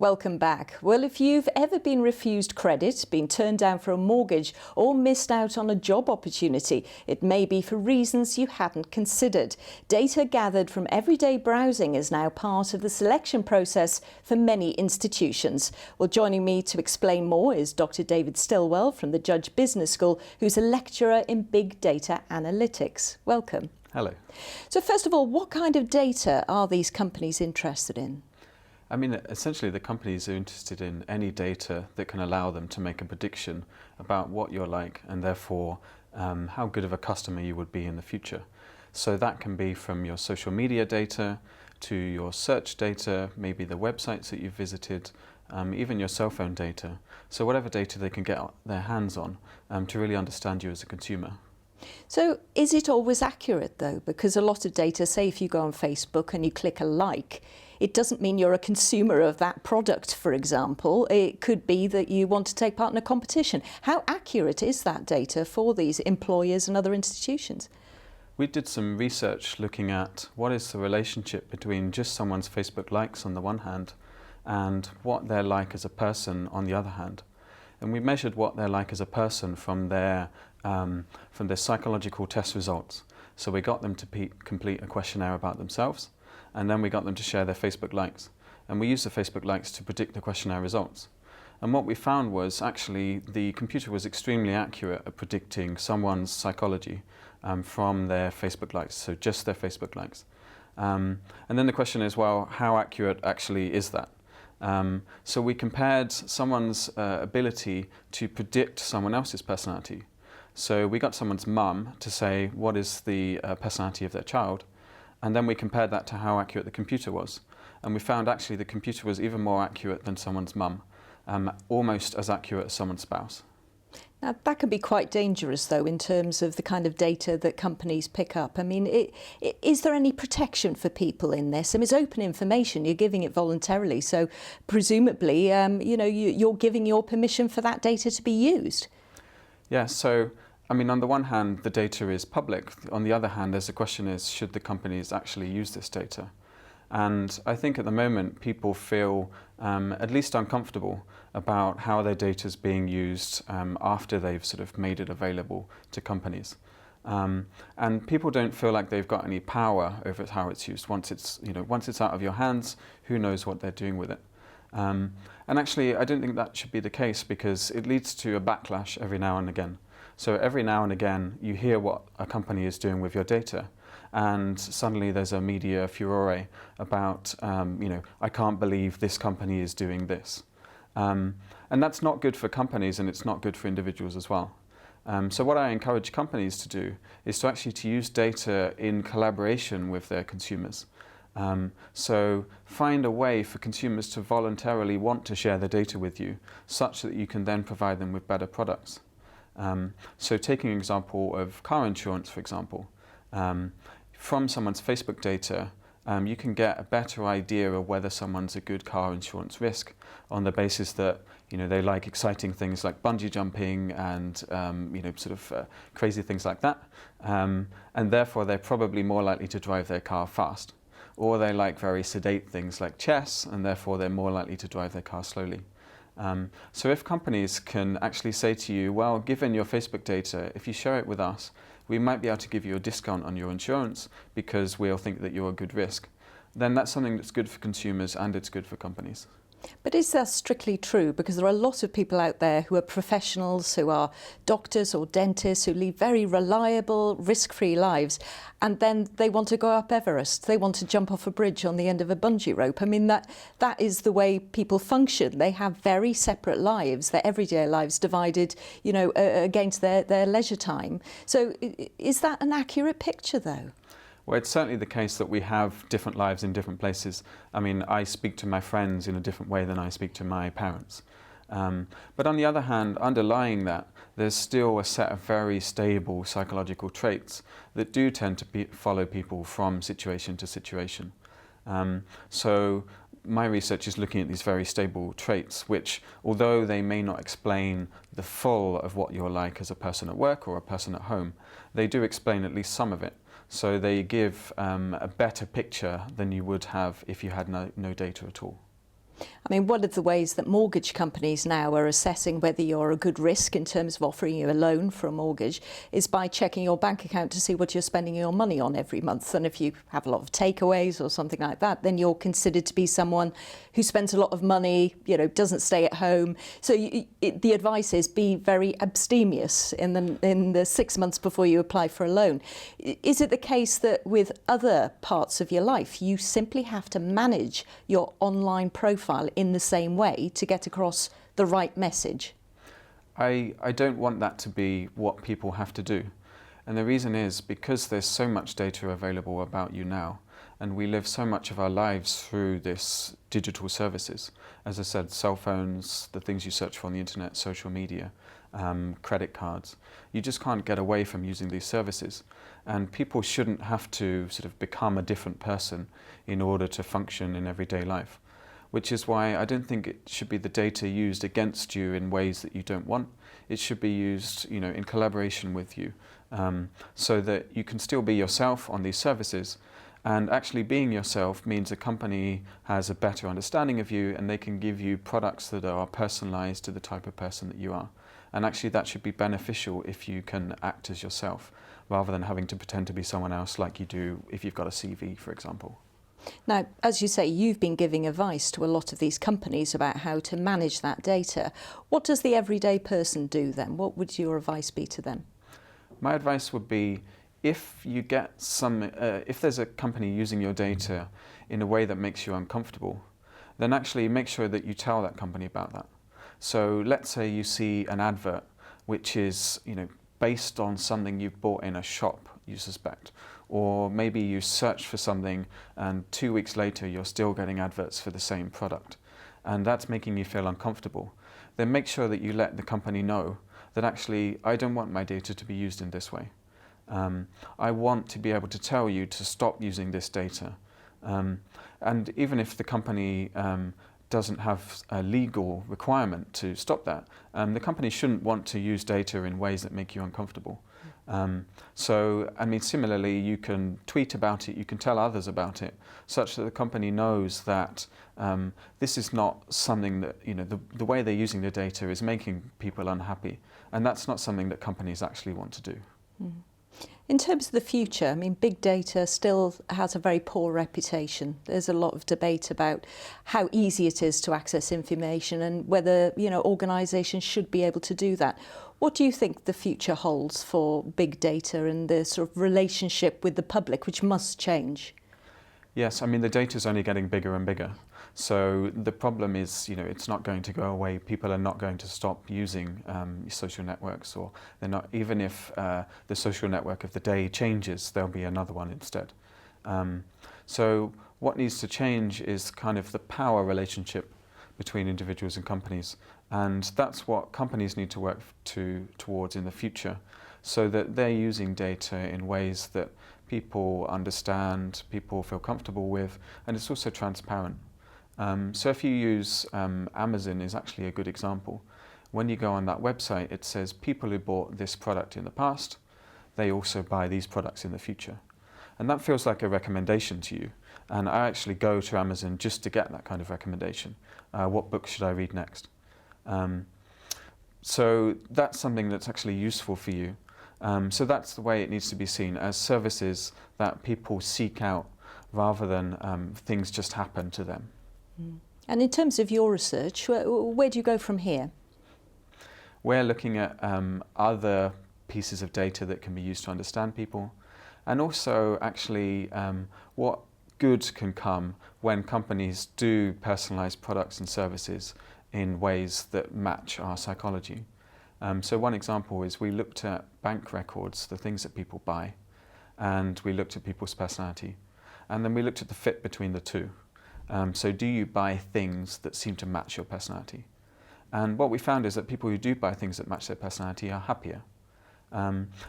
Welcome back. Well, if you've ever been refused credit, been turned down for a mortgage or missed out on a job opportunity, it may be for reasons you hadn't considered. Data gathered from everyday browsing is now part of the selection process for many institutions. Well, joining me to explain more is Dr. David Stillwell from the Judge Business School, who's a lecturer in big data analytics. Welcome. Hello. So first of all, what kind of data are these companies interested in? I mean, essentially the companies are interested in any data that can allow them to make a prediction about what you're like and therefore how good of a customer you would be in the future. So that can be from your social media data to your search data, maybe the websites that you've visited, even your cell phone data. So whatever data they can get their hands on to really understand you as a consumer. So is it always accurate though? Because a lot of data, say if you go on Facebook and you click a like, it doesn't mean you're a consumer of that product, for example. It could be that you want to take part in a competition. How accurate is that data for these employers and other institutions? We did some research looking at what is the relationship between just someone's Facebook likes on the one hand and what they're like as a person on the other hand. And we measured what they're like as a person from their psychological test results. So we got them to complete a questionnaire about themselves, and then we got them to share their Facebook likes. And we used the Facebook likes to predict the questionnaire results. And what we found was actually the computer was extremely accurate at predicting someone's psychology from their Facebook likes, so just their Facebook likes. And then the question is, well, how accurate actually is that? So we compared someone's ability to predict someone else's personality. So we got someone's mum to say what is the personality of their child, and then we compared that to how accurate the computer was. And we found actually the computer was even more accurate than someone's mum, almost as accurate as someone's spouse. Now, that can be quite dangerous, though, in terms of the kind of data that companies pick up. I mean, is there any protection for people in this? I mean, it's open information. You're giving it voluntarily. So presumably, you're giving your permission for that data to be used. Yeah, so, I mean, on the one hand, the data is public. On the other hand, there's the question is, should the companies actually use this data? And I think at the moment, people feel at least uncomfortable about how their data is being used after they've sort of made it available to companies. And people don't feel like they've got any power over how it's used. Once it's out of your hands, who knows what they're doing with it? And actually, I don't think that should be the case because it leads to a backlash every now and again. So every now and again, you hear what a company is doing with your data, and suddenly there's a media furore about, I can't believe this company is doing this. And that's not good for companies, and it's not good for individuals as well. So what I encourage companies to do is to actually use data in collaboration with their consumers. So find a way for consumers to voluntarily want to share their data with you such that you can then provide them with better products. So taking an example of car insurance, for example, from someone's Facebook data, you can get a better idea of whether someone's a good car insurance risk on the basis that they like exciting things like bungee jumping and crazy things like that, and therefore they're probably more likely to drive their car fast. Or they like very sedate things like chess, and therefore they're more likely to drive their car slowly. So if companies can actually say to you, well, given your Facebook data, if you share it with us, we might be able to give you a discount on your insurance because we'll think that you're a good risk, then that's something that's good for consumers and it's good for companies. But is that strictly true? Because there are a lot of people out there who are professionals, who are doctors or dentists, who lead very reliable, risk-free lives, and then they want to go up Everest. They want to jump off a bridge on the end of a bungee rope. I mean, that is the way people function. They have very separate lives, their everyday lives divided, against their leisure time. So is that an accurate picture, though? Well, it's certainly the case that we have different lives in different places. I mean, I speak to my friends in a different way than I speak to my parents. But on the other hand, underlying that, there's still a set of very stable psychological traits that do tend to follow people from situation to situation. So my research is looking at these very stable traits, which, although they may not explain the full of what you're like as a person at work or a person at home, they do explain at least some of it. So they give a better picture than you would have if you had no data at all. I mean, one of the ways that mortgage companies now are assessing whether you're a good risk in terms of offering you a loan for a mortgage is by checking your bank account to see what you're spending your money on every month. And if you have a lot of takeaways or something like that, then you're considered to be someone who spends a lot of money, you know, doesn't stay at home. So the advice is be very abstemious in the 6 months before you apply for a loan. Is it the case that with other parts of your life, you simply have to manage your online profile in the same way to get across the right message? I don't want that to be what people have to do. And the reason is because there's so much data available about you now, and we live so much of our lives through this digital services. As I said, cell phones, the things you search for on the internet, social media, credit cards. You just can't get away from using these services. And people shouldn't have to sort of become a different person in order to function in everyday life. Which is why I don't think it should be the data used against you in ways that you don't want. It should be used, you know, in collaboration with you, so that you can still be yourself on these services. And actually being yourself means a company has a better understanding of you and they can give you products that are personalized to the type of person that you are. And actually that should be beneficial if you can act as yourself, rather than having to pretend to be someone else like you do if you've got a CV, for example. Now, as you say, you've been giving advice to a lot of these companies about how to manage that data. What does the everyday person do then? What would your advice be to them? My advice would be, if you get if there's a company using your data in a way that makes you uncomfortable, then actually make sure that you tell that company about that. So let's say you see an advert which is, you know, based on something you've bought in a shop, you suspect. Or maybe you search for something and 2 weeks later you're still getting adverts for the same product. And that's making you feel uncomfortable. Then make sure that you let the company know that actually, I don't want my data to be used in this way. I want to be able to tell you to stop using this data. And even if the company doesn't have a legal requirement to stop that, the company shouldn't want to use data in ways that make you uncomfortable. So, I mean, similarly, you can tweet about it, you can tell others about it, such that the company knows that this is not something that, you know, the way they're using the data is making people unhappy. And that's not something that companies actually want to do. Mm. In terms of the future, I mean, big data still has a very poor reputation. There's a lot of debate about how easy it is to access information and whether, you know, organisations should be able to do that. What do you think the future holds for big data and the sort of relationship with the public, which must change? Yes, I mean, the data is only getting bigger and bigger. So the problem is, you know, it's not going to go away. People are not going to stop using social networks, or they're not, even if the social network of the day changes, there'll be another one instead. So what needs to change is kind of the power relationship between individuals and companies. And that's what companies need to work towards in the future, so that they're using data in ways that people understand, people feel comfortable with, and it's also transparent. So if you use Amazon is actually a good example. When you go on that website, it says people who bought this product in the past, they also buy these products in the future. And that feels like a recommendation to you. And I actually go to Amazon just to get that kind of recommendation. What book should I read next? So that's something that's actually useful for you. So that's the way it needs to be seen, as services that people seek out rather than things just happen to them. And in terms of your research, where do you go from here? We're looking at other pieces of data that can be used to understand people, and also actually what good can come when companies do personalised products and services in ways that match our psychology. So one example is we looked at bank records, the things that people buy, and we looked at people's personality. And then we looked at the fit between the two. So do you buy things that seem to match your personality? And what we found is that people who do buy things that match their personality are happier.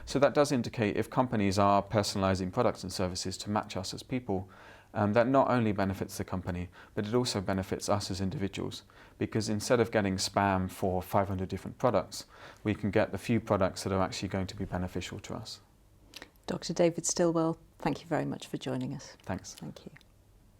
So that does indicate if companies are personalising products and services to match us as people, that not only benefits the company, but it also benefits us as individuals. Because instead of getting spam for 500 different products, we can get the few products that are actually going to be beneficial to us. Dr. David Stillwell, thank you very much for joining us. Thanks. Thank you.